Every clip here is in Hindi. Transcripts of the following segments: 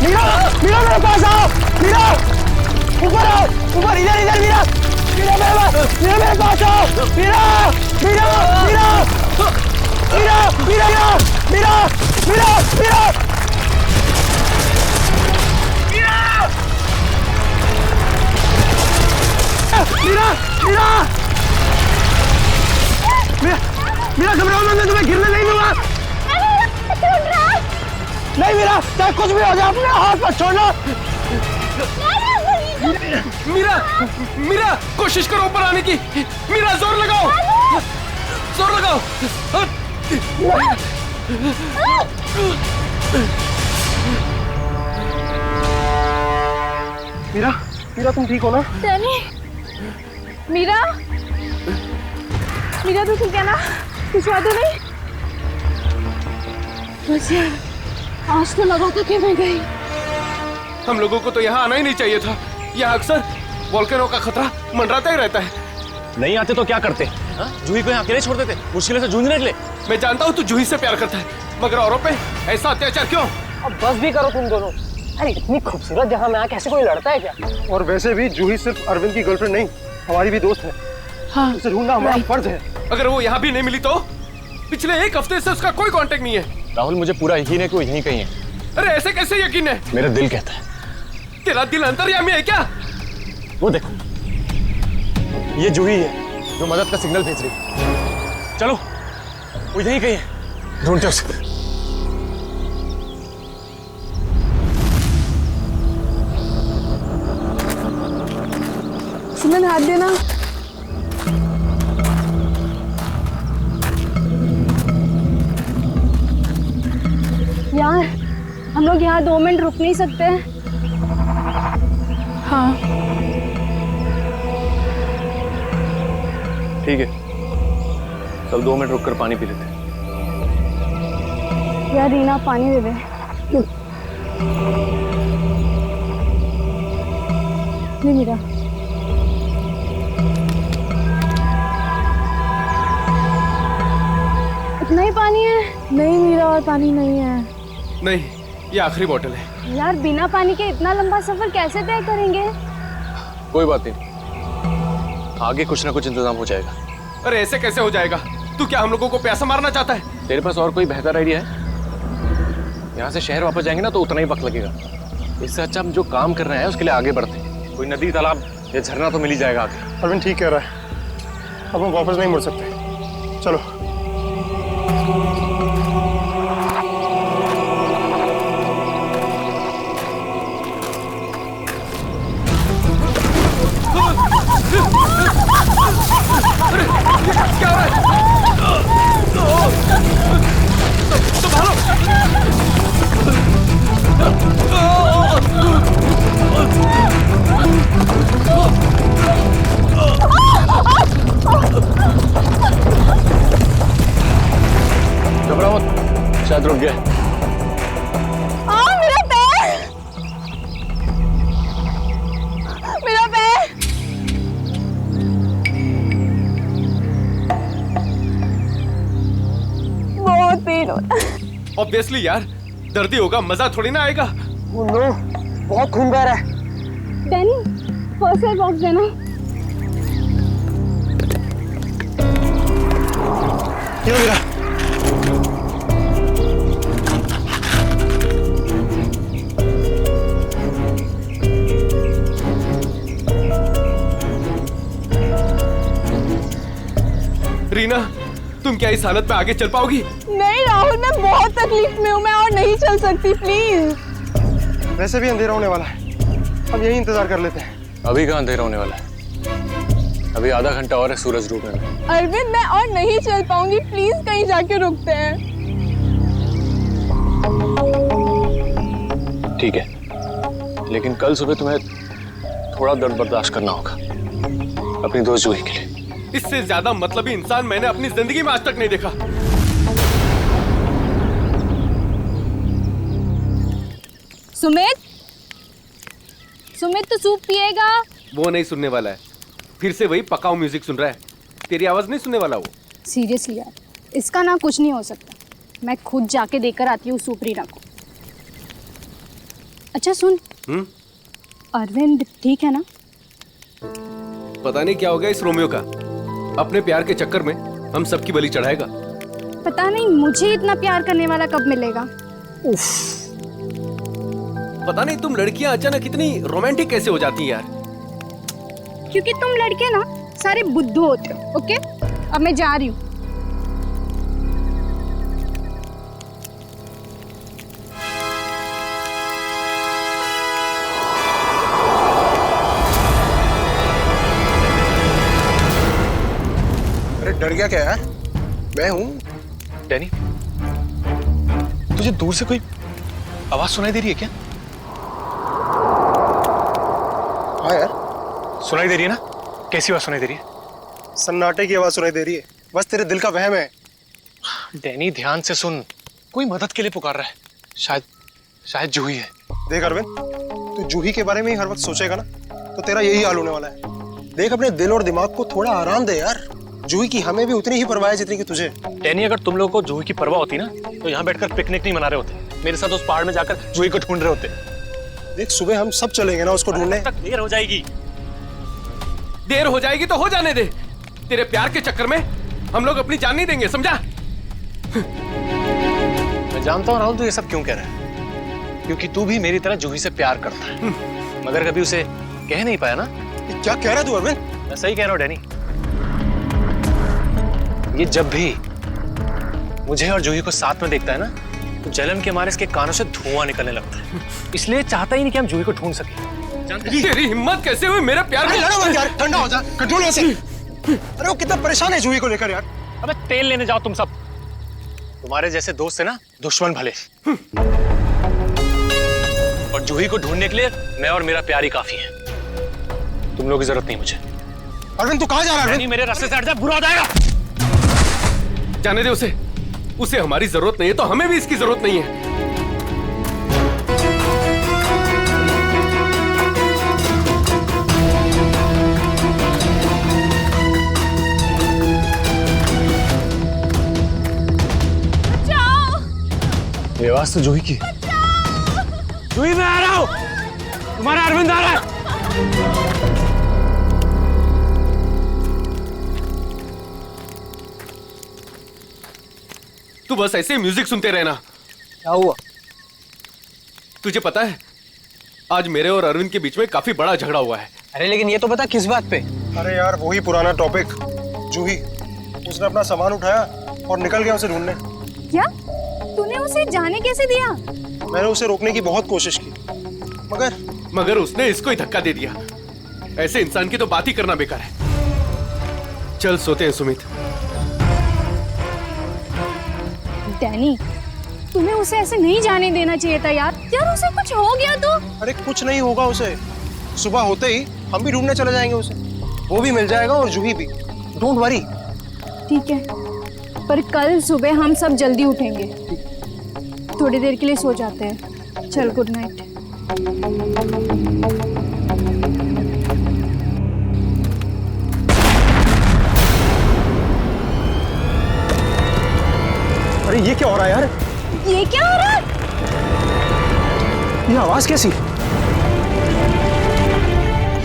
मीरा, मीरा मेरे पास आओ, मीरा, ऊपर आओ, ऊपर, इधर इधर मीरा, मीरा मेरे पास आओ, मीरा, मीरा, मीरा, मीरा, मीरा, मीरा, मीरा, मीरा, मीरा, मीरा, मीरा, मीरा घबराओ मत, मैं तुम्हें गिरने नहीं दूंगा। नहीं मीरा, चाहे कुछ भी हो जाए अपने हाथ पर छोड़ना। मीरा, मीरा, कोशिश करो ऊपर आने की। मीरा जोर लगाओ, जोर लगाओ। मीरा, मीरा तुम ठीक हो ना? डैनी, मीरा, मीरा तो ठीक है ना? कुछ बात तो नहीं? बस यार, आज तो लगा था कि मैं गई। हम लोगों को तो यहाँ आना ही नहीं चाहिए था। यहाँ अक्सर वोल्केनो का खतरा मंडराता ही रहता है। नहीं आते तो क्या करते? जूही को यहाँ अकेले छोड़ देते, मुश्किल से जूझने के लिए। मैं जानता हूँ तू जूही से प्यार करता है, मगर औरों पे ऐसा अत्याचार क्यों? अब बस भी करो तुम दोनों। अरे इतनी खूबसूरत जगह में आके ऐसे कोई लड़ता है क्या? और वैसे भी जूही सिर्फ अरविंद की गर्लफ्रेंड नहीं, हमारी भी दोस्त है। हाँ, उसे ढूंढना हमारा फर्ज है। अगर वो यहाँ भी नहीं मिली तो? पिछले एक हफ्ते से उसका कोई कांटेक्ट नहीं है। राहुल, मुझे पूरा यकीन है कि वो यहीं कहीं है। अरे ऐसे कैसे यकीन है? मेरा दिल कहता है। तेरा दिल अंतर्यामी है क्या? वो देखो, ये जूही है जो मदद का सिग्नल भेज रही है। चलो, वो यहीं कहीं है, ढूंढते उसे। सुमन, हाथ देना। यार, हम लोग यहाँ 2 मिनट रुक नहीं सकते? हाँ। ठीक है, चल 2 मिनट रुक कर पानी पी लेते हैं। यार रीना, पानी दे दे। नहीं मीरा। इतना ही पानी है? नहीं मीरा, और पानी नहीं है। नहीं, ये आखिरी बोतल है। यार बिना पानी के इतना लंबा सफर कैसे तय करेंगे? कोई बात नहीं, आगे कुछ ना कुछ इंतजाम हो जाएगा। अरे ऐसे कैसे हो जाएगा? तू क्या हम लोगों को प्यासा मारना चाहता है? तेरे पास और कोई बेहतर आइडिया है? यहाँ से शहर वापस जाएंगे ना तो उतना ही वक्त लगेगा। इससे अच्छा हम जो काम कर रहे हैं उसके लिए आगे बढ़ते हैं। कोई नदी, तालाब या झरना तो मिल ही जाएगा आगे। अरविंद ठीक कह रहा है, अब हम वापस नहीं मुड़ सकते। चलो। क्या हो रहा है? घबराओ मत, शायद रुक गया। मेरा पैर, मेरा पैर। बहुत पेन हो रहा है। ऑब्वियसली यार, दर्द ही होगा, मजा थोड़ी ना आएगा। ओह नो, बहुत खून बह रहा है। डैनी, फर्स्ट एड बॉक्स देना। ये मेरा। रीना, तुम क्या इस हालत में आगे चल पाओगी? नहीं राहुल, मैं बहुत तकलीफ में हूँ, मैं और नहीं चल सकती, प्लीज। वैसे भी अंधेरा होने वाला है, अब यही इंतजार कर लेते हैं। अभी कहाँ अंधेरा होने वाला है? अभी आधा घंटा और है सूरज डूबने में। अरविंद, मैं और नहीं चल पाऊंगी, प्लीज कहीं जाके रुकते हैं। ठीक है, लेकिन कल सुबह तुम्हें थोड़ा दर्द बर्दाश्त करना होगा अपनी दोस्त जूही के लिए। इससे ज्यादा मतलबी इंसान मैंने अपनी जिंदगी में आज तक नहीं देखा। सुमित, सुमित तो सूप पिएगा? वो नहीं सुनने वाला है, फिर से वही पकाऊ म्यूजिक सुन रहा है। तेरी आवाज नहीं सुनने वाला वो। सीरियसली यार, इसका ना कुछ नहीं हो सकता। मैं खुद जाके देकर आती हूँ सुप्रीना को। अच्छा सुन, अरविंद ठीक है ना? पता नहीं क्या हो गया इस रोमियो का, अपने प्यार के चक्कर में हम सबकी बलि चढ़ाएगा। पता नहीं मुझे इतना प्यार करने वाला कब मिलेगा। उफ, पता नहीं तुम लड़कियां अचानक इतनी रोमांटिक कैसे हो जाती हैं यार। क्योंकि तुम लड़के ना सारे बुद्धू होते हो। ओके, अब मैं जा रही हूँ। अरे डर गया क्या यार? मैं हूं। डैनी, तुझे दूर से कोई आवाज सुनाई दे रही है क्या? हाँ यार, सुनाई दे रही है ना? कैसी आवाज सुनाई दे रही है? सन्नाटे की आवाज सुनाई दे रही है। बस तेरे दिल का वहम है। डैनी ध्यान से सुन, कोई मदद के लिए पुकार रहा है। शायद जूही है। देख अरविंद, तू जूही के बारे में ही हर वक्त सोचेगा ना तो तेरा यही हाल होने वाला है। देख, अपने दिल और दिमाग को थोड़ा आराम दे यार। जूही की हमें भी उतनी ही परवाह है जितनी की तुझे। डैनी, अगर तुम लोगों को जूही की परवाह होती ना तो यहाँ बैठकर पिकनिक नहीं मना रहे होते, मेरे साथ उस पहाड़ में जाकर जूही को ढूंढ रहे होते। देख, सुबह हम सब चलेंगे ना उसको ढूंढने। तक देर हो जाएगी। देर हो जाएगी तो हो जाने दे। तेरे प्यार के चक्कर में हम लोग अपनी जान नहीं देंगे, समझा? मैं जानता हूँ राहुल, तू ये सब क्यों कह रहा है, क्योंकि तू भी मेरी तरह जूही से प्यार करता है, मगर कभी उसे कह नहीं पाया ना। क्या कह रहा है तू अरविंद? मैं सही कह रहा हूँ डैनी। ये जब भी मुझे और जूही को साथ में देखता है ना तो जलन के मारे इसके कानों से धुआं निकलने लगता है, इसलिए चाहता ही नहीं कि हम जूही को ढूंढ सके। तेरी हिम्मत कैसे हुई मेरे प्यार में? लड़ो मत यार, ठंडा हो जा, कंट्रोल ऐसे। अरे वो कितना परेशान है जूही को लेकर यार। अबे तेल लेने जाओ तुम सब, तुम्हारे जैसे दोस्त है ना दुश्मन भले। और जूही को ढूंढने के लिए मैं और मेरा प्यार ही काफी है, तुम लोगों की जरूरत नहीं मुझे। अरविंद तू कहाँ जा रहा है? नहीं, मेरे रास्ते से हट जा, बुरा हो जाएगा। जाने दे उसे हमारी जरूरत नहीं है तो हमें भी इसकी जरूरत नहीं है। ये आवाज तो जूही की। जूही, मैं आ रहा हूं, तुम्हारा अरविंद आ रहा है। तू बस ऐसे म्यूजिक सुनते रहना। क्या हुआ? तुझे पता है आज मेरे और अरविंद के बीच में काफी बड़ा झगड़ा हुआ है। अरे लेकिन ये तो बता किस बात पे? अरे यार, वही पुराना टॉपिक। जूही, उसने अपना सामान उठाया और निकल गया उसे ढूंढने। क्या? तूने उसे जाने कैसे दिया? मैंने उसे रोकने की बहुत कोशिश की, मगर उसने इसको ही धक्का दे दिया। ऐसे इंसान की तो बात ही करना बेकार है। चल सोते हैं सुमित। डैनी, तुम्हें उसे ऐसे नहीं जाने देना चाहिए था यार। यार उसे कुछ हो गया तो? अरे कुछ नहीं होगा उसे। सुबह होते ही हम भी ढूंढने चले जाएंगे उसे। वो भी मिल जाएगा और जूही भी। Don't worry. ठीक है, पर कल सुबह हम सब जल्दी उठेंगे। थोड़ी देर के लिए सो जाते हैं। चल, गुड नाइट। अरे ये क्या हो रहा है यार? ये क्या हो रहा है? ये आवाज कैसी?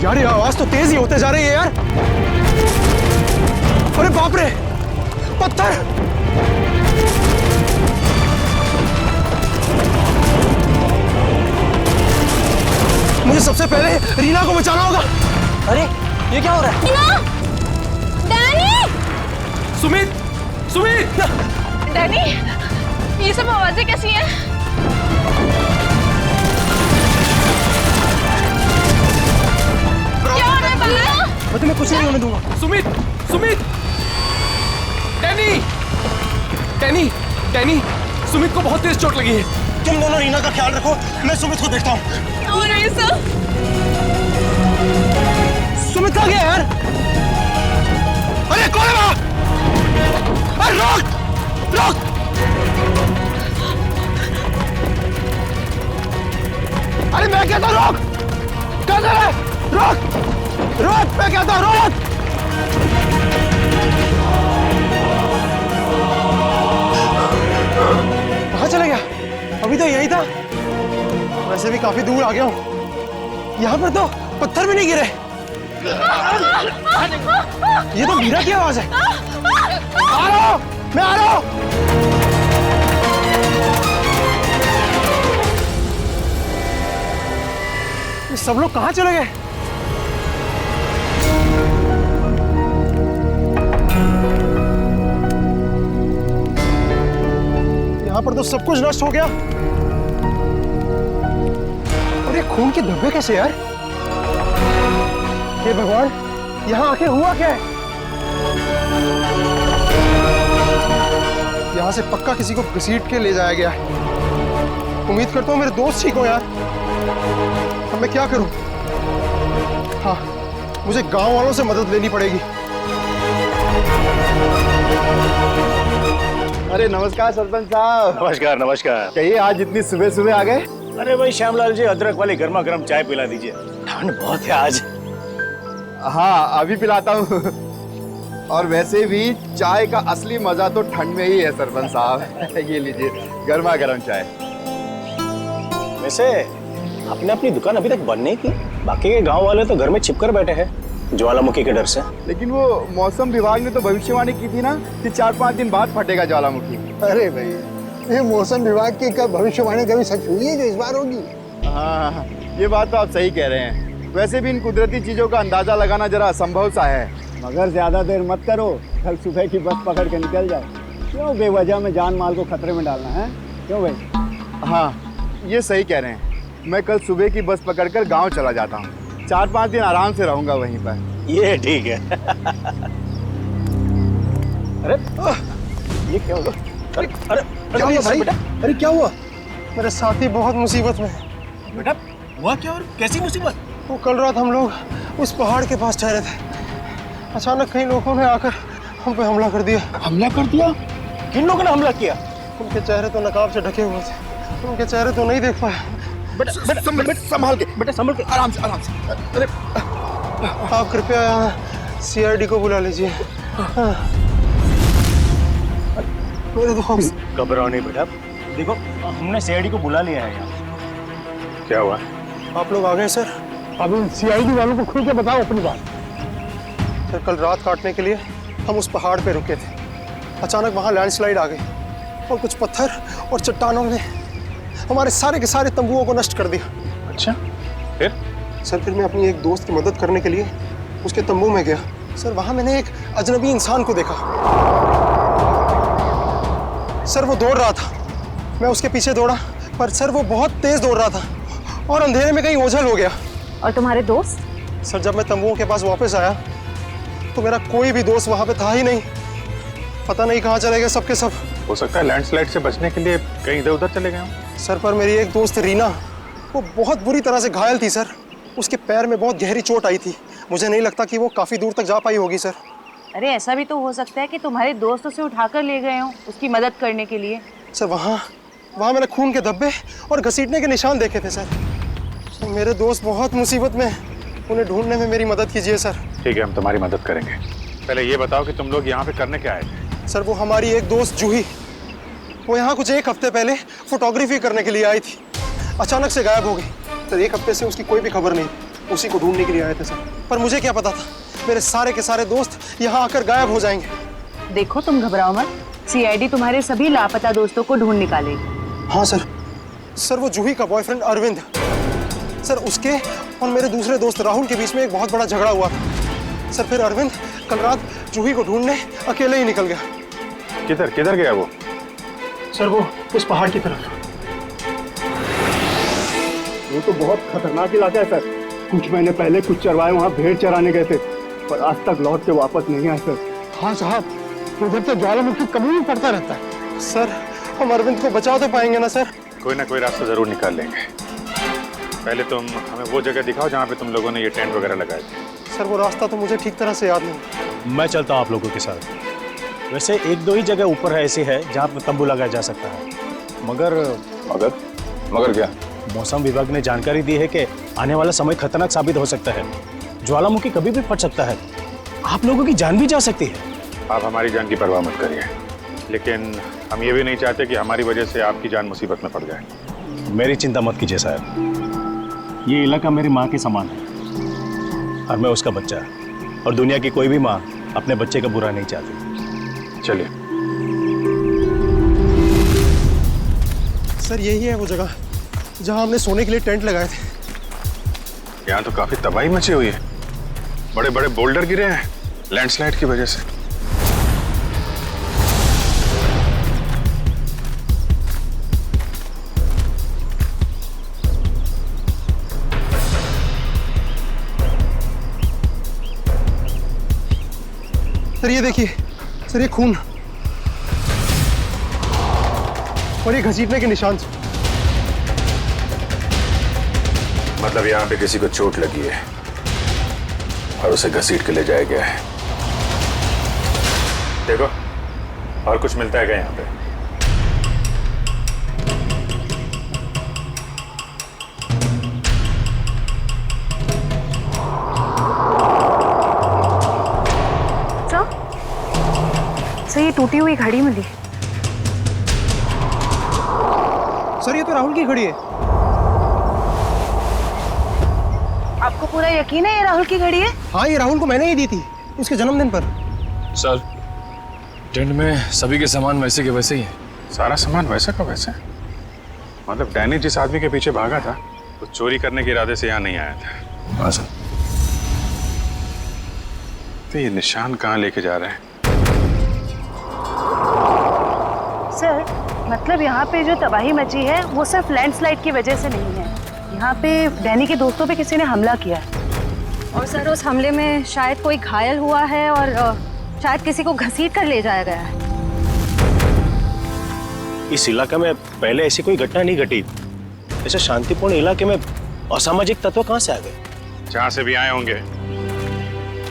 यार ये आवाज तो तेज ही होते जा रही है यार। अरे बाप रे, पत्थर! मुझे सबसे पहले रीना को बचाना होगा। अरे ये क्या हो रहा है? डैनी! सुमित, सुमित! डैनी, ये सब आवाजें कैसी हैं? क्या हो रहा है बाहर? मैं तुम्हें कुछ नहीं होने दूंगा। Sumit, Sumit! Danny, Danny, Danny! Sumit को बहुत तेज चोट लगी है। तुम दोनों रीना का ख्याल रखो, मैं सुमित को देखता हूँ। क्या हो रहा है ये सब? सुमित कहाँ गया यार? अरे कौन है वहाँ? अरे रोक! रोक! अरे मैं कहता हूँ रोक! कहाँ जा रहा है? रोक! रोक, मैं कहता हूं रोक। कहाँ चले गया? अभी तो यही था। वैसे भी काफी दूर आ गया हूँ। यहाँ पर तो पत्थर भी नहीं गिरे। ये तो मीरा की आवाज है। आ रहा हूँ, मैं आ रहा हूँ। ये सब लोग कहाँ चले गए? यहाँ पर तो सब कुछ नष्ट हो गया। और ये खून के धब्बे कैसे यार? हे भगवान, यहाँ आके हुआ क्या है? यहाँ से पक्का किसी को घसीट के ले जाया गया है। उम्मीद करता हूँ मेरे दोस्त ठीक हो यार। अब मैं क्या करूं? हाँ, मुझे गांव वालों से मदद लेनी पड़ेगी। अरे नमस्कार सरपंच साहब। नमस्कार नमस्कार। कहिए आज इतनी सुबह सुबह आ गए? अरे भाई श्यामलाल जी, अदरक वाली गर्मा गर्म चाय पिला दीजिए, ठंड बहुत है आज। हाँ अभी पिलाता हूँ। और वैसे भी चाय का असली मजा तो ठंड में ही है सरपंच साहब। ये लीजिए गर्मा गर्म चाय। वैसे आपने अपनी दुकान अभी तक बंद नहीं की? बाकी के गांव वाले तो घर में छिपकर बैठे हैं ज्वालामुखी के डर से। लेकिन वो मौसम विभाग ने तो भविष्यवाणी की थी ना कि 4-5 दिन बाद फटेगा ज्वालामुखी। अरे भाई, ये मौसम विभाग की भविष्यवाणी कभी सच हुई है जो इस बार होगी? हाँ ये बात तो आप सही कह रहे हैं। वैसे भी इन कुदरती चीजों का अंदाजा लगाना जरा असंभव सा है। मगर ज्यादा देर मत करो, कल सुबह की बस पकड़ के निकल जाओ। क्यों बेवजह में जान माल को खतरे में डालना है? क्यों भाई? हाँ ये सही कह रहे हैं। मैं कल सुबह की बस पकड़कर गांव चला जाता हूँ। 4-5 दिन आराम से रहूंगा वहीं पर। ये ठीक है। अरे ये क्या हुआ? अरे अरे क्या हुआ भाई? अरे क्या हुआ? मेरे साथी बहुत मुसीबत में है। बेटा हुआ क्या और कैसी मुसीबत? वो कल रात हम लोग उस पहाड़ के पास ठहरे थे। अचानक कई लोगों ने आकर हम पे हमला कर दिया। हमला कर दिया? किन लोगों ने हमला किया? उनके चेहरे तो नकाब से ढके हुए थे। उनके चेहरे तो नहीं देख पाए। बेटा संभाल के, बेटा संभल के, आराम से आराम से। अरे आप कृपया यहाँ CID को बुला लीजिए। हाँ। मेरे दोस्त। घबराओ नहीं बेटा, देखो हमने CID को बुला लिया है यहाँ। क्या हुआ? आप लोग आ गए सर? अब CID वालों को खुल के बताओ अपनी बात। सर कल रात काटने के लिए हम उस पहाड़ पे रुके थे। अचानक वहाँ लैंडस्लाइड आ गई और कुछ पत्थर और चट्टानों ने हमारे सारे के सारे तंबुओं को नष्ट कर दिया। अच्छा फिर? सर फिर मैं अपनी एक दोस्त की मदद करने के लिए उसके तंबू में गया। सर वहाँ मैंने एक अजनबी इंसान को देखा। सर वो दौड़ रहा था, मैं उसके पीछे दौड़ा, पर सर वो बहुत तेज दौड़ रहा था और अंधेरे में कहीं ओझल हो गया। और तुम्हारे दोस्त? सर जब मैं तंबुओं के पास वापस आया तो मेरा कोई भी दोस्त वहाँ पे था ही नहीं। पता नहीं कहाँ चले गए सबके सब। हो सकता है लैंडस्लाइड से बचने के लिए कहीं इधर उधर चले गए हों। सर पर मेरी एक दोस्त रीना, वो बहुत बुरी तरह से घायल थी सर। उसके पैर में बहुत गहरी चोट आई थी। मुझे नहीं लगता कि वो काफ़ी दूर तक जा पाई होगी सर। अरे ऐसा भी तो हो सकता है कि तुम्हारे दोस्त उसे उठाकर ले गए हों उसकी मदद करने के लिए। सर वहाँ मैंने खून के धब्बे और घसीटने के निशान देखे थे सर। मेरे दोस्त बहुत मुसीबत में, उन्हें ढूंढने में मेरी मदद कीजिए सर। ठीक है, हम तुम्हारी मदद करेंगे। पहले ये बताओ कि तुम लोग यहाँ पे करने क्या आए थे? सर वो हमारी एक दोस्त जूही, वो यहाँ कुछ 1 हफ्ते पहले फोटोग्राफी करने के लिए आई थी। अचानक से गायब हो गई। सर 1 हफ्ते से उसकी कोई भी खबर नहीं। उसी को ढूंढने के लिए आए थे सर। पर मुझे क्या पता था मेरे सारे के सारे दोस्त यहाँ आकर गायब हो जाएंगे। देखो तुम घबराओ मत, CID तुम्हारे सभी लापता दोस्तों को ढूंढ निकालेगी। हाँ सर। सर वो जूही का बॉयफ्रेंड अरविंद, सर उसके और मेरे दूसरे दोस्त राहुल के बीच में एक बहुत बड़ा झगड़ा हुआ था। सर फिर अरविंद कल रात जूही को ढूंढने अकेले ही निकल गया। किधर किधर गया वो? सर वो उस पहाड़ की तरफ। वो तो बहुत खतरनाक इलाका है सर। कुछ महीने पहले कुछ चरवाहे वहाँ भेड़ चराने गए थे, पर आज तक लौट के वापस नहीं आए सर। हाँ साहब, उधर तो ज्वालामुखी कभी भी पड़ता रहता है। सर हम अरविंद को बचा तो पाएंगे ना सर? कोई ना कोई रास्ता जरूर निकाल लेंगे। पहले तुम हमें वो जगह दिखाओ जहाँ पे तुम लोगों ने ये टेंट वगैरह लगाए थे। सर वो रास्ता तो मुझे ठीक तरह से याद नहीं। मैं चलता हूँ आप लोगों के साथ। वैसे 1-2 ही जगह ऊपर है ऐसी है जहाँ पे तंबू लगाया जा सकता है। मगर मगर मगर क्या? मौसम विभाग ने जानकारी दी है कि आने वाला समय खतरनाक साबित हो सकता है। ज्वालामुखी कभी भी फट सकता है, आप लोगों की जान भी जा सकती है। आप हमारी जान की परवाह मत करिए, लेकिन हम ये भी नहीं चाहते कि हमारी वजह से आपकी जान मुसीबत में पड़ जाए। मेरी चिंता मत कीजिए साहब, ये इलाका मेरी माँ के समान है और मैं उसका बच्चा, और दुनिया की कोई भी माँ अपने बच्चे का बुरा नहीं चाहती। चलिए। सर यही है वो जगह जहां हमने सोने के लिए टेंट लगाए थे। यहाँ तो काफी तबाही मची हुई है, बड़े बड़े बोल्डर गिरे हैं लैंडस्लाइड की वजह से। सर ये देखिए, सर ये खून और ये घसीटने के निशान। मतलब यहाँ पे किसी को चोट लगी है और उसे घसीट के ले जाया गया है। देखो और कुछ मिलता है क्या यहाँ पे? सर ये टूटी हुई घड़ी मिली। सर ये तो राहुल की घड़ी है। आपको पूरा यकीन है ये राहुल की घड़ी है? हाँ ये राहुल को मैंने ही दी थी उसके जन्मदिन पर। सर टेंट में सभी के सामान वैसे के वैसे ही है। सारा सामान वैसे का वैसे? मतलब डैनी जिस आदमी के पीछे भागा था वो चोरी करने के इरादे से यहाँ नहीं आया था। हाँ सर। तो ये निशान कहाँ लेके जा रहे हैं? सर मतलब यहाँ पे जो तबाही मची है वो सिर्फ लैंडस्लाइड की वजह से नहीं है, यहाँ पे डैनी के दोस्तों पे किसी ने हमला किया है। और सर उस हमले में शायद कोई घायल हुआ है और शायद किसी को घसीट कर ले जाया गया है। इस इलाके में पहले ऐसी कोई घटना नहीं घटी। ऐसे शांतिपूर्ण इलाके में असामाजिक तत्व कहाँ से आ गए? जहाँ से भी आए होंगे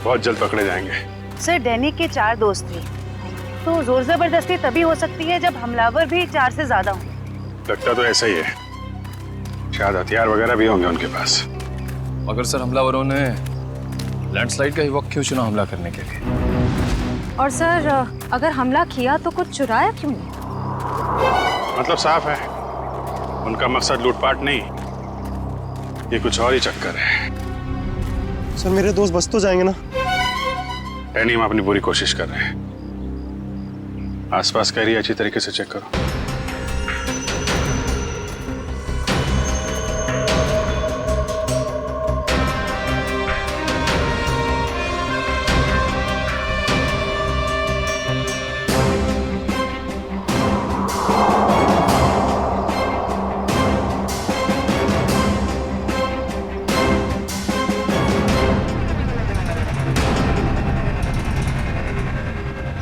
बहुत जल्द पकड़े जाएंगे। सर डैनी के 4 दोस्त थे, तो जोर जबरदस्ती तभी हो सकती है जब हमलावर भी 4 से ज्यादा हों। लगता तो ऐसा ही है, शायद हथियार वगैरह भी होंगे उनके पास। अगर सर हमलावरों ने लैंडस्लाइड का ही वक्त क्यों चुना हमला करने के लिए? और सर अगर हमला किया तो कुछ चुराया क्यों नहीं? मतलब साफ है उनका मकसद लूटपाट नहीं, ये कुछ और ही चक्कर है। सर मेरे दोस्त बच तो जाएंगे ना? डैनी हम अपनी पूरी कोशिश कर रहे हैं। आसपास का एरिया अच्छी तरीके से चेक करो।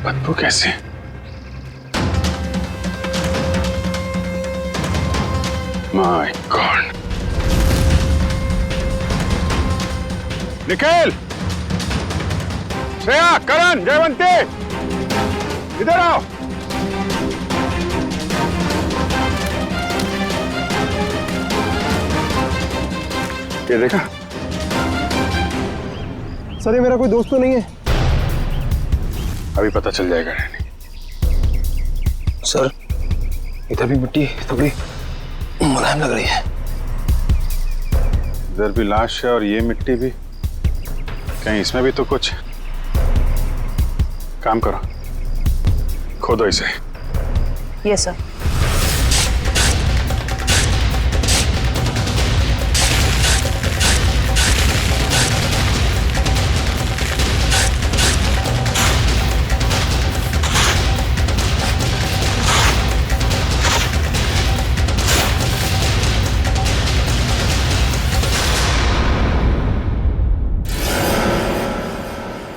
बदबू कैसे? My God. निखिल, श्रेया, करण, जयवंती, इधर आओ। ये देखा? सर ये मेरा कोई दोस्त तो नहीं है? अभी पता चल जाएगा डैनी। सर इधर भी मिट्टी थोड़ी मुलायम लग रही है। इधर भी लाश है और ये मिट्टी भी, कहीं इसमें भी तो कुछ। काम करो, खोदो इसे। Yes sir.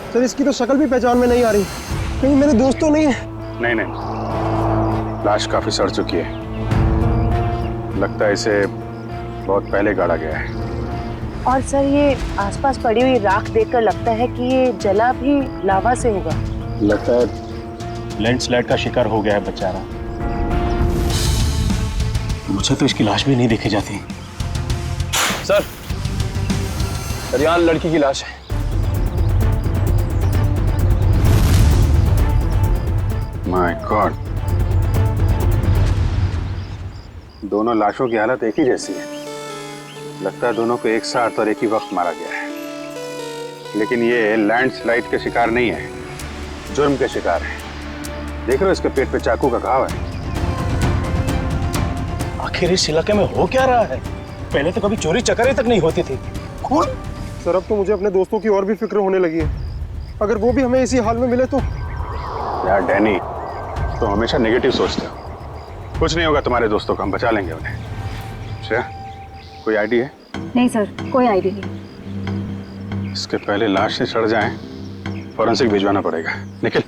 सर इसकी तो शक्ल भी पहचान में नहीं आ रही, कहीं मेरे दोस्त तो नहीं है? नहीं नहीं, लाश काफी सड़ चुकी है, लगता है इसे बहुत पहले गाड़ा गया है। और सर ये आसपास पड़ी हुई राख देखकर लगता है कि ये जला भी लावा से होगा। लगता है लैंडस्लाइड का शिकार हो गया है बेचारा। मुझे तो इसकी लाश भी नहीं देखी जाती। सर यहाँ लड़की की लाश है। माय गॉड, दोनों लाशों की हालत एक ही जैसी है। लगता है दोनों को एक साथ और एक ही वक्त मारा गया है। लेकिन ये लैंडस्लाइड के शिकार नहीं है, जुर्म के शिकार है। देख रहे हो इसके पेट पे चाकू का घाव है। आखिर इस इलाके में हो क्या रहा है? पहले तो कभी चोरी चकारी तक नहीं होती थी। खून? सर अब तो मुझे अपने दोस्तों की और भी फिक्र होने लगी है। अगर वो भी हमें इसी हाल में मिले तो। यार डैनी, तो हमेशा नेगेटिव सोचते हो। कुछ नहीं होगा तुम्हारे दोस्तों को, हम बचा लेंगे उन्हें। श्रेया, कोई आईडी है? नहीं सर, कोई आईडी नहीं। इसके पहले लाश से सड़ जाए, फॉरेंसिक भिजवाना पड़ेगा। निखिल,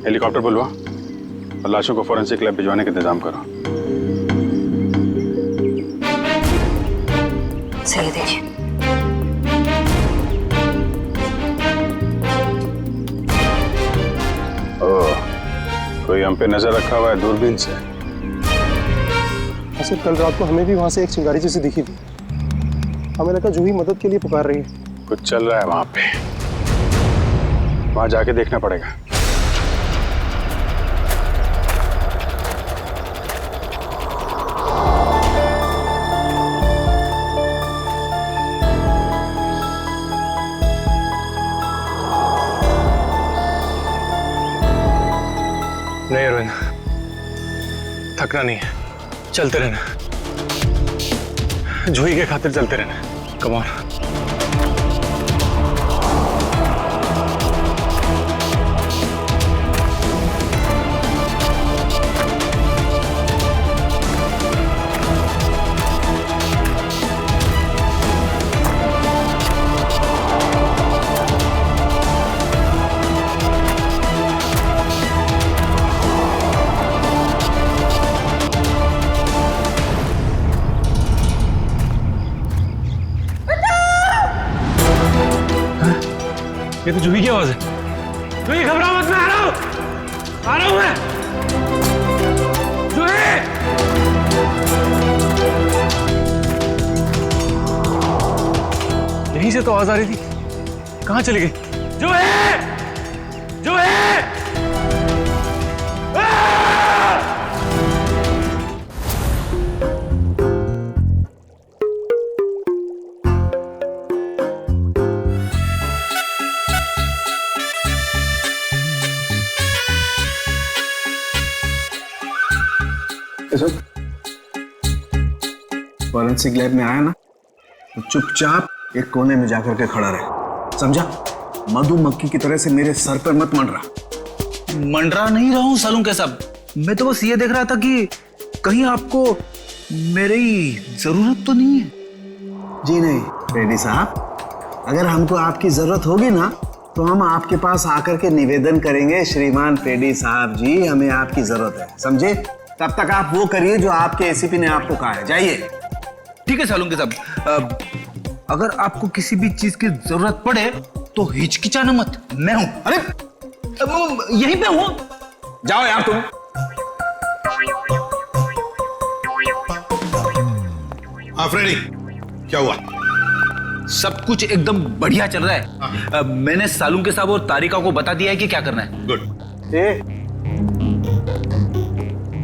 हेलीकॉप्टर बुलवा और लाशों को फॉरेंसिक लैब भिजवाने का इंतजाम करो। सही देखिए। कोई हम पे नजर रखा हुआ है दूरबीन से। सर कल रात को हमें भी वहां से एक चिंगारी जैसी दिखी थी। हमें लगा जूही मदद के लिए पुकार रही है। कुछ चल रहा है वहां पे, वहां जाके देखना पड़ेगा। नहीं अरविंद, थकना नहीं है, चलते रहना। जूही के खातिर चलते रहना। Come on. ये तो जूही की आवाज है। जूही घबराओ मत, मैं आ रहा हूं मैं। जूही! यहीं से तो आवाज आ रही थी, कहां चली गई? जूही! जूही! फॉरेंसिक लैब में आया ना तो चुपचाप एक कोने में जाकर के खड़ा रहे, समझा? मधुमक्खी की तरह से मेरे सर पर मत मंडरा। मंडरा नहीं रहा हूं सालून के साहब, मैं तो बस ये देख रहा था कि कहीं आपको मेरी जरूरत तो नहीं है। जी नहीं रेड्डी साहब, अगर हमको आपकी जरूरत होगी ना तो हम आपके पास आकर के निवेदन करेंगे, श्रीमान रेड्डी साहब जी हमें आपकी जरूरत है, समझे? तब तक आप वो करिए जो आपके एसीपी ने आपको कहा है, जाइए। ठीक है सालून के साहब, अगर आपको किसी भी चीज की जरूरत पड़े तो हिचकिचाना मत, मैं हूं। अरे यहीं पे हूं, जाओ यार तुम। हाँ फ्रेडी, क्या हुआ? सब कुछ एकदम बढ़िया चल रहा है। मैंने सालून के साहब और तारिका को बता दिया है कि क्या करना है। गुड।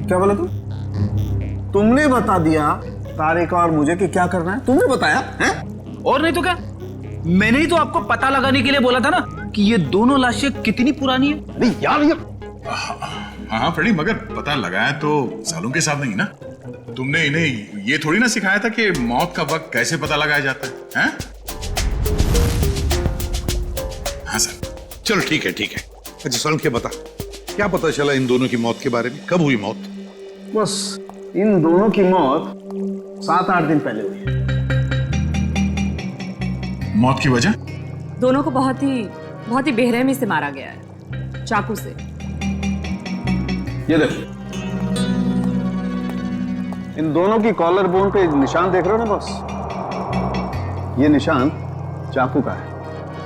क्या बोला तुमने बता दिया तारिका और मुझे कि क्या करना है? तुमने बताया है? और नहीं तो क्या, मैंने ही तो आपको पता लगाने के लिए बोला था ना कि ये दोनों लाशें कितनी पुरानी है। अरे यार ये हाँ फ्रेडी, मगर पता लगाया तो सालों के साथ नहीं ना। तुमने इन्हें ये थोड़ी ना सिखाया था कि मौत का वक्त कैसे पता लगाया जाता है, हैं? हाँ सर, चलो ठीक है ठीक है। अच्छा सालों के बता, क्या पता चला इन दोनों की मौत के बारे में? कब हुई मौत? बस इन दोनों की मौत 7-8 दिन पहले हुई है। मौत की वजह? दोनों को बहुत ही बेरहमी से मारा गया है, चाकू से। ये देखो, इन दोनों की कॉलर बोन पे निशान देख रहे हो ना बॉस? ये निशान चाकू का है।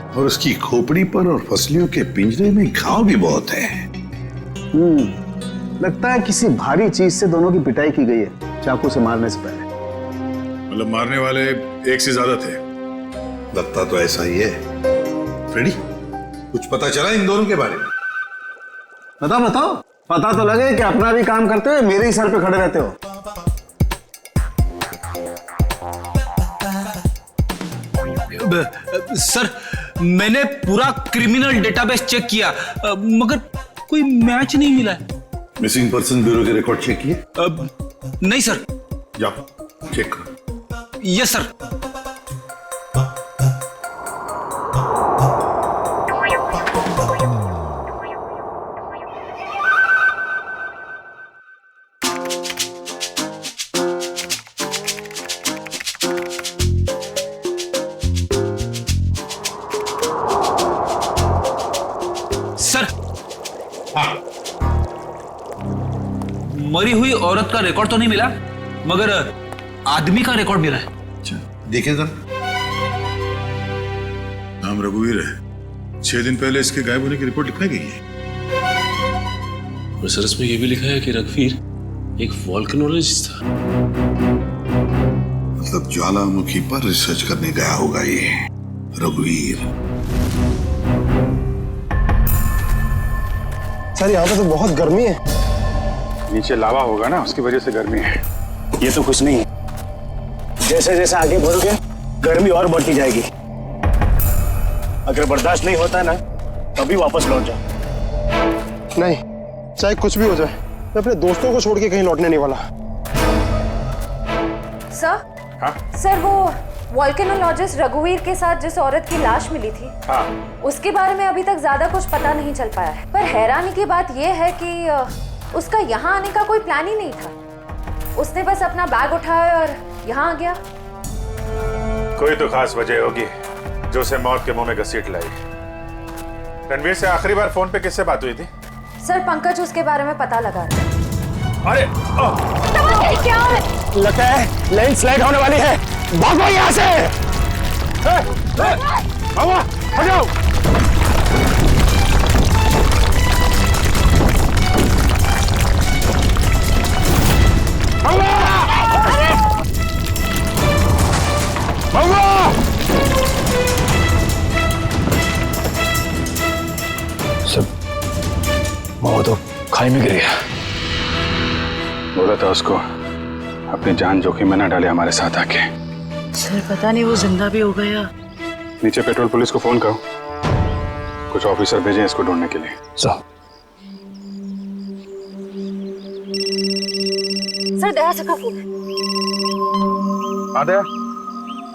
और उसकी खोपड़ी पर और फसलियों के पिंजरे में घाव भी बहुत है। लगता है किसी भारी चीज से दोनों की पिटाई की गई है चाकू से मारने से पहले। मतलब मारने वाले एक से ज्यादा थे? लगता तो ऐसा ही है। फ्रेडी, कुछ पता चला इन दोनों के बारे में? बताओ बताओ, पता तो लगे कि अपना भी काम करते हो, मेरे ही सर पे खड़े रहते हो। सर, मैंने पूरा क्रिमिनल डेटाबेस चेक किया, मगर कोई मैच नहीं मिला है। मिसिंग पर्सन ब्यूरो के रिकॉर्ड चेक किए? नहीं सर। जाओ चेक करो। Yes sir. मरी हुई औरत का रिकॉर्ड तो नहीं मिला, मगर आदमी का रिकॉर्ड मिला है। अच्छा, देखिए सर। नाम रघुवीर है। 6 दिन पहले इसके गायब होने की रिपोर्ट लिखवाई गई है। और सर इसमें यह भी लिखा है कि रघुवीर एक वोल्केनोलॉजिस्ट था। मतलब ज्वालामुखी पर रिसर्च करने गया होगा ये रघुवीर। सर यहाँ पे तो बहुत गर्मी है। नीचे लावा होगा ना, उसकी वजह से गर्मी है। ये तो कुछ नहीं, जैसे जैसे आगे बढ़ोगे गर्मी और बढ़ती जाएगी। अगर बर्दाश्त नहीं होता ना तभी वापस लौट जाओ। नहीं, चाहे कुछ भी हो जाए, मैं अपने दोस्तों को छोड़ के कहीं लौटने नहीं वाला। सर, सर वो वोल्केनोलॉजिस्ट रघुवीर के साथ जिस औरत की लाश मिली थी, उसके बारे में अभी तक ज्यादा कुछ पता नहीं चल पाया है। पर हैरानी की बात यह है कि उसका यहाँ आने का कोई प्लान ही नहीं था। उसने बस अपना बैग उठाया और यहाँ आ गया। कोई तो खास वजह होगी जो उसे मौत के मुंह में घसीट लाई। रणवीर से आखिरी बार फोन पे किससे बात हुई थी? सर पंकज उसके बारे में पता लगा रहे हैं। अरे क्या है? लगता है लैंडस्लाइड होने वाली है। भागो यहाँ से। हटाओ। सब वो तो खाई में गिर गया। बोला था उसको अपनी जान जोखिम में न डाले हमारे साथ आके। सर पता नहीं वो जिंदा भी हो गया। नीचे पेट्रोल पुलिस को फोन करो, कुछ ऑफिसर भेजें इसको ढूंढने के लिए। सर दया से का फोन है। दया,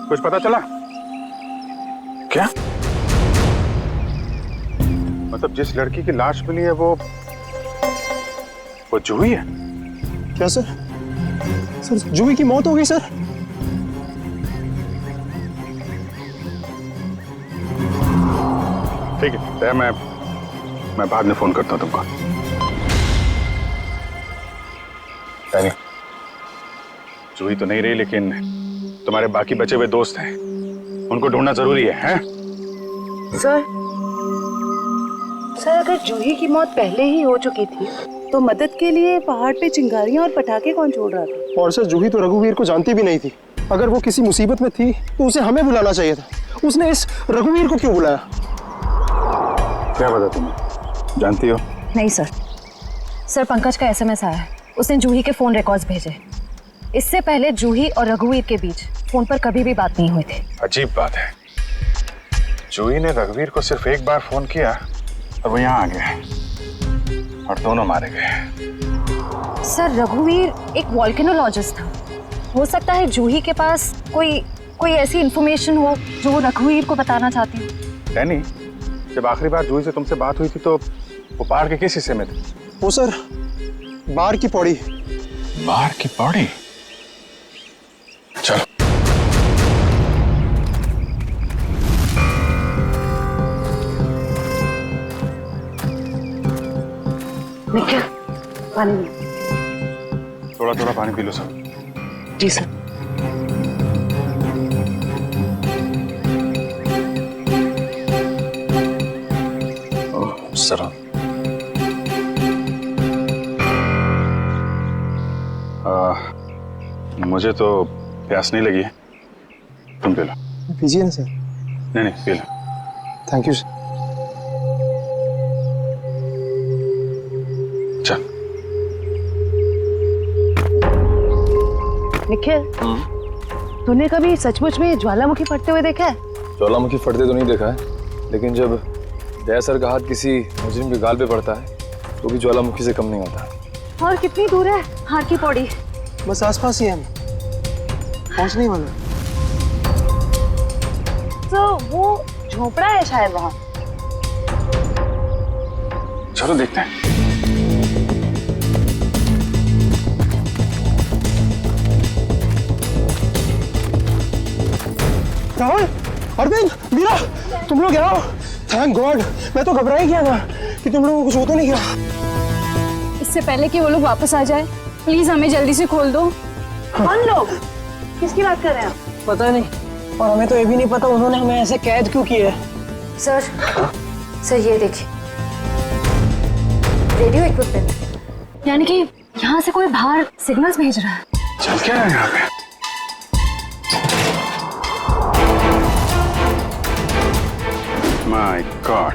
कुछ पता चला क्या? मतलब जिस लड़की की लाश मिली है वो जूही है? क्या सर? सर जूही की मौत हो गई सर। ठीक है, दया मैं बाद में फोन करता हूँ तुमको। जूही तो नहीं रही, लेकिन तुम्हारे बाकी बचे हुए दोस्त हैं, उनको ढूंढना जरूरी है, हैं? सर अगर जूही की मौत पहले ही हो चुकी थी तो मदद के लिए पहाड़ पे चिंगारियां और पटाखे कौन छोड़ रहा था? और सर जूही तो रघुवीर को जानती भी नहीं थी। अगर वो किसी मुसीबत में थी तो उसे हमें बुलाना चाहिए था। उसने इस रघुवीर को क्यों बुलाया? क्या पता तुम्हें, जानती हो? नहीं सर। सर पंकज का एसएमएस आया है, उसने जूही के फोन रिकॉर्ड्स भेजे। इससे पहले जूही और रघुवीर के बीच फोन पर कभी भी बात नहीं हुई थी। अजीब बात है, जूही ने रघुवीर को सिर्फ एक बार फोन किया और वो यहाँ आ गया और दोनों मारे गए। सर रघुवीर एक वोल्केनोलॉजिस्ट था। हो सकता है जूही के पास कोई ऐसी इंफॉर्मेशन हो जो वो रघुवीर को बताना चाहती हो। डैनी, जब आखिरी बार जूही से तुमसे बात हुई थी तो वो पहाड़ के किस हिस्से में थे? वो सर बाहर की पौड़ी। बाहर की पौड़ी? चलो। निखिल पानी लो। थोड़ा थोड़ा पानी पी लो सब। जी सर। सर मुझे तो प्यास नहीं लगी है, तुम पी लो। पीजिए ना सर। नहीं P low. Thank you sir. चल। निखिल, तूने कभी सचमुच में ज्वालामुखी फटते हुए देखा है? ज्वालामुखी फटते तो नहीं देखा है, लेकिन जब दया सर का हाथ किसी मुजरिम के गाल पे पड़ता है तो भी ज्वालामुखी से कम नहीं होता। और कितनी दूर है हार की पौड़ी? बस आसपास ही है, हम पहुंचने वाले। तो वो झोपड़ा है शायद वहाँ। चलो देखते हैं। राहुल, अरविंद, मीरा, तुम लोग यहाँ हो? थैंक गॉड, मैं तो घबरा ही गया था कि तुम लोगों को कुछ हो तो नहीं गया। इससे पहले कि वो लोग वापस आ जाए, प्लीज हमें जल्दी से खोल दो। कौन लोग? किसकी बात कर रहे हैं? पता नहीं, और हमें तो ये भी नहीं पता उन्होंने हमें ऐसे कैद क्यों किया है। सर ये देखिए, रेडियो इक्विपमेंट। यानी कि यहाँ से कोई बाहर सिग्नल्स भेज रहा है। चल क्या है यहाँ पे? My God,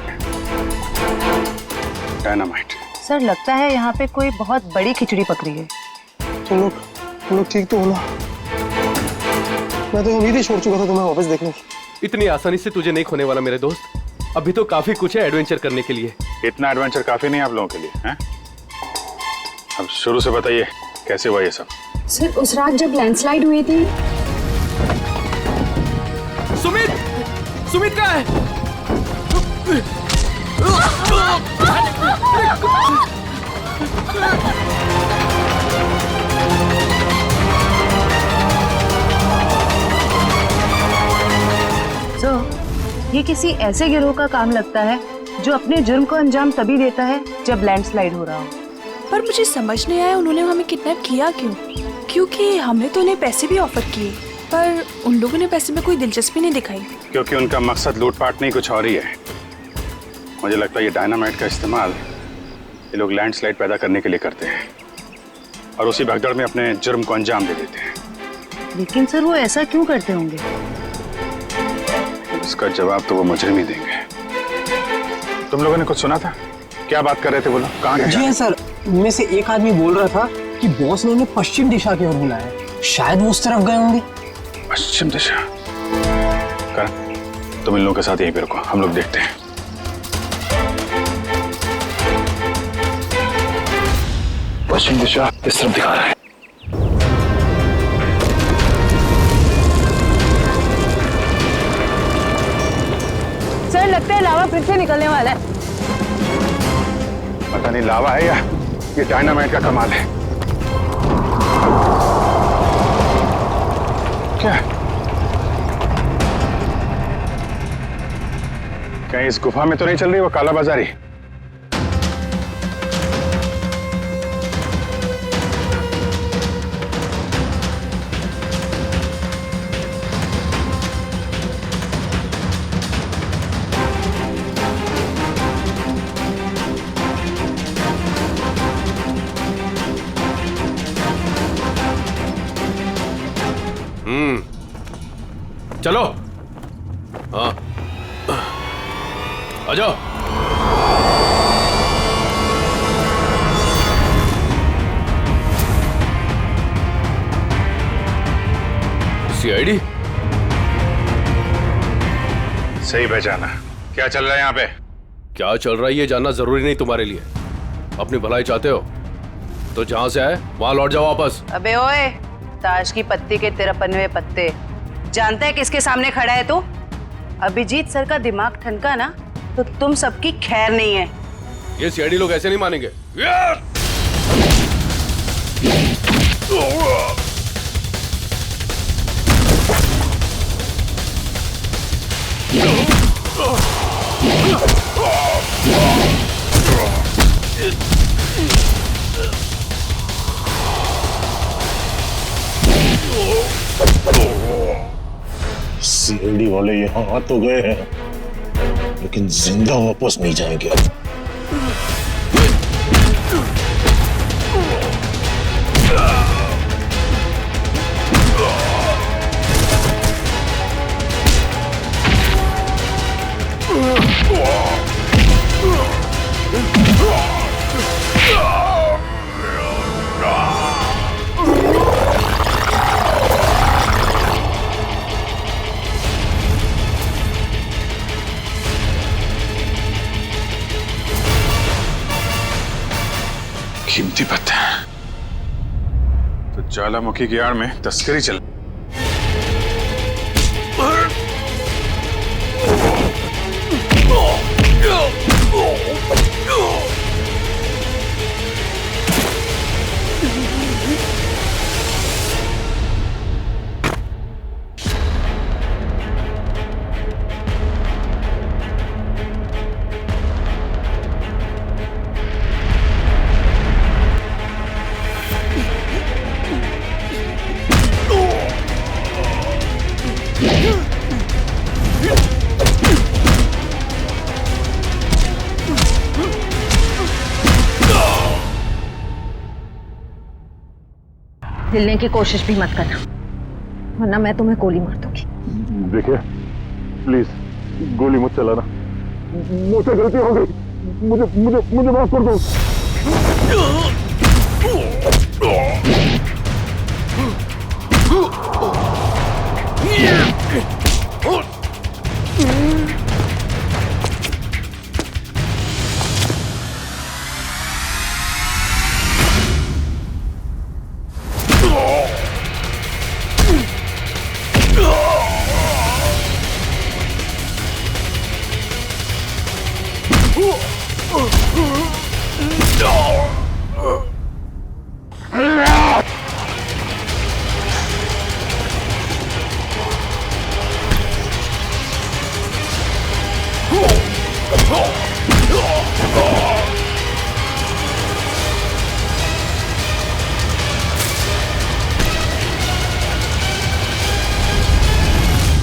dynamite. सर लगता है यहाँ पे कोई बहुत बड़ी खिचड़ी पकड़ी है। तुम लोग ठीक तो हो ना? मैं तो उम्मीद ही छोड़ चुका था तुम्हें वापस देखने की। इतनी आसानी से तुझे नहीं खोने वाला मेरे दोस्त। अभी तो काफी कुछ है एडवेंचर करने के लिए। इतना एडवेंचर काफी नहीं आप लोगों के लिए, हैं? अब शुरू से बताइए कैसे हुआ ये सब? सर उस रात जब लैंडस्लाइड हुई थी। सुमित कहाँ है? ये किसी ऐसे गिरोह का काम लगता है जो अपने जुर्म को अंजाम तभी देता है जब लैंडस्लाइड हो रहा हो। पर मुझे समझ नहीं आया उन्होंने हमें किडनैप किया क्यों? क्योंकि हमने तो उन्हें पैसे भी ऑफर किए, पर उन लोगों ने पैसे में कोई दिलचस्पी नहीं दिखाई। क्योंकि उनका मकसद लूटपाट नहीं, कुछ और ही है। मुझे लगता है ये डायनामाइट का इस्तेमाल ये लोग लैंडस्लाइड पैदा करने के लिए करते हैं और उसी भगदड़ में अपने जुर्म को अंजाम दे देते हैं। लेकिन सर वो ऐसा क्यों करते होंगे? इसका जवाब तो वो मुजरिम ही देंगे। तुम लोगों ने कुछ सुना था? क्या बात कर रहे थे वो लोग? कहाँ गए? जी हाँ सर, उनमें से एक आदमी बोल रहा था कि बॉस ने उन्हें पश्चिम दिशा की ओर बुलाया। शायद वो उस तरफ गए होंगे। पश्चिम दिशा? करण, तुम इन लोगों के साथ यहीं पे रुको, हम लोग देखते हैं। पश्चिम दिशा इस तरफ दिखा रहा है। सर लगता है लावा फिर से निकलने वाला है। पता नहीं लावा है या ये डायनामाइट का कमाल है। क्या इस गुफा में तो नहीं चल रही वो काला बाजारी? चलो। हाँ आ जाओ। सीआईडी सही पहचाना। क्या चल रहा है यहाँ पे? क्या चल रहा है ये जानना जरूरी नहीं तुम्हारे लिए। अपनी भलाई चाहते हो तो जहां से आए वहां लौट जाओ वापस। अबे ओए, ताश की पत्ती के 53 पत्ते। जानता है किसके सामने खड़ा है तू? अभिजीत सर का दिमाग ठनका ना तो तुम सबकी खैर नहीं है। ये सीआईडी लोग ऐसे नहीं मानेंगे। सीआईडी वाले यहाँ आ तो गए हैं, लेकिन जिंदा वापस नहीं जाएंगे। ज्वालामुखी की आड़ में तस्करी चल। हिलने की कोशिश भी मत करना, वरना मैं तुम्हें गोली मार दूंगी। देखिए प्लीज गोली मत चलाना, मुझसे गलती हो गई, मुझे मुझे मुझे माफ कर दो।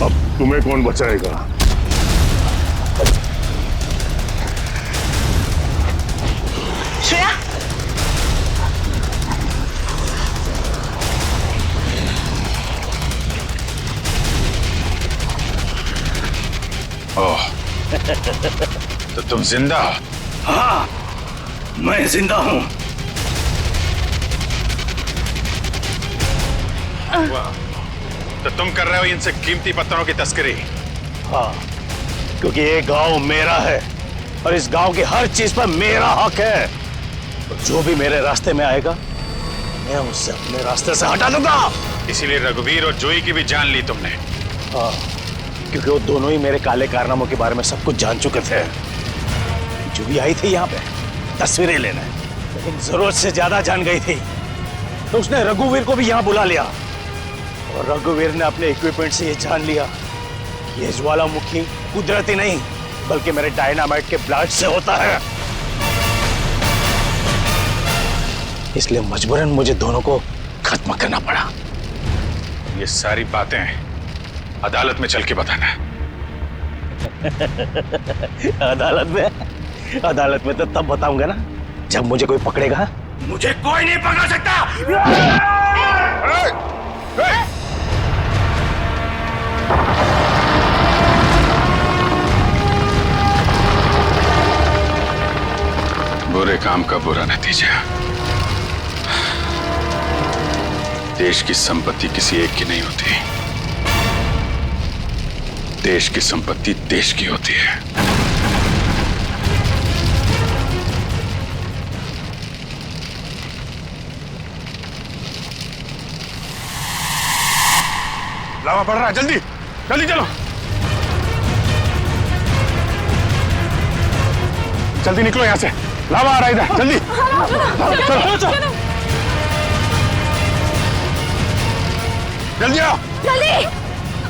अब तुम्हें कौन बचाएगा? श्रेया, ओह, तो तुम जिंदा हो? हाँ, मैं जिंदा हूं। तो तुम कर रहे हो इनसे कीमती पत्थरों की तस्करी? हाँ, क्योंकि ये गांव मेरा है और इस गांव की हर चीज पर मेरा हक है। तो जो भी मेरे रास्ते में आएगा मैं उससे अपने रास्ते से हटा दूंगा। इसीलिए रघुवीर और जोई की भी जान ली तुमने? हाँ, क्योंकि वो दोनों ही मेरे काले कारनामों के बारे में सब कुछ जान चुके थे। जोई आई थी यहाँ पे तस्वीरें लेने, लेकिन जरूरत से ज्यादा जान गई थी, तो उसने रघुवीर को भी यहाँ बुला लिया और रघुवीर ने अपने इक्विपमेंट से ये जान लिया कि ये ज्वालामुखी कुदरती नहीं बल्कि मेरे डायनामाइट के ब्लास्ट से होता है। इसलिए मजबूरन मुझे दोनों को खत्म करना पड़ा। ये सारी बातें अदालत में चल के बताना। अदालत में तो तब बताऊंगा ना जब मुझे कोई पकड़ेगा। मुझे कोई नहीं पकड़ सकता। बुरे काम का बुरा नतीजा। देश की संपत्ति किसी एक की नहीं होती, देश की संपत्ति देश की होती है। लावा पड़ रहा है, जल्दी जल्दी चलो, जल्दी निकलो यहां से, लावा आ रहा है इधर, जल्दी चलो चलो जल्दी आओ, जल्दी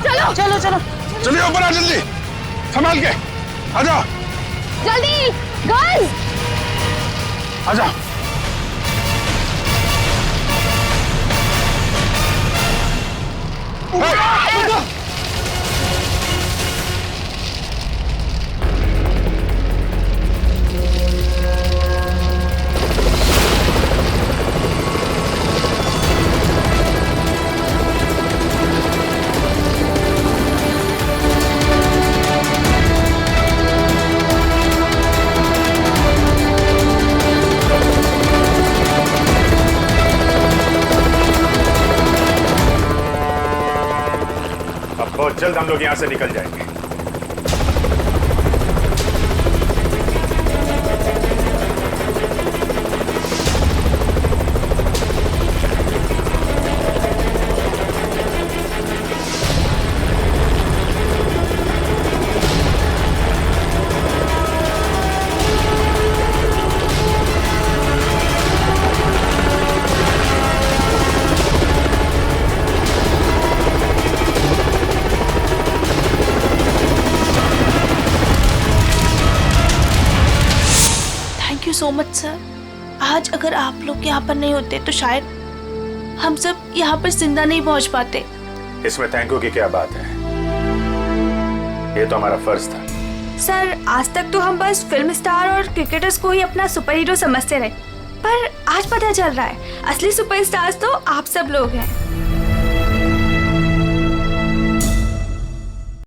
चलो चलो चलो जल्दी ऊपर आ, जल्दी संभाल के आ जाओ, जल्दी गर्ल्स आ जाओ। बहुत जल्द हम लोग यहां से निकल जाएंगे। So much sir. आज अगर आप लोग यहाँ पर नहीं होते तो शायद हम सब यहाँ पर जिंदा नहीं पहुँच पाते। इसमें थैंक यू की क्या बात है, ये तो हमारा फर्ज था। सर आज तक तो हम बस फिल्म स्टार और क्रिकेटर्स को ही अपना सुपर हीरो समझते रहे, पर आज पता चल रहा है असली सुपरस्टार्स तो आप सब लोग हैं।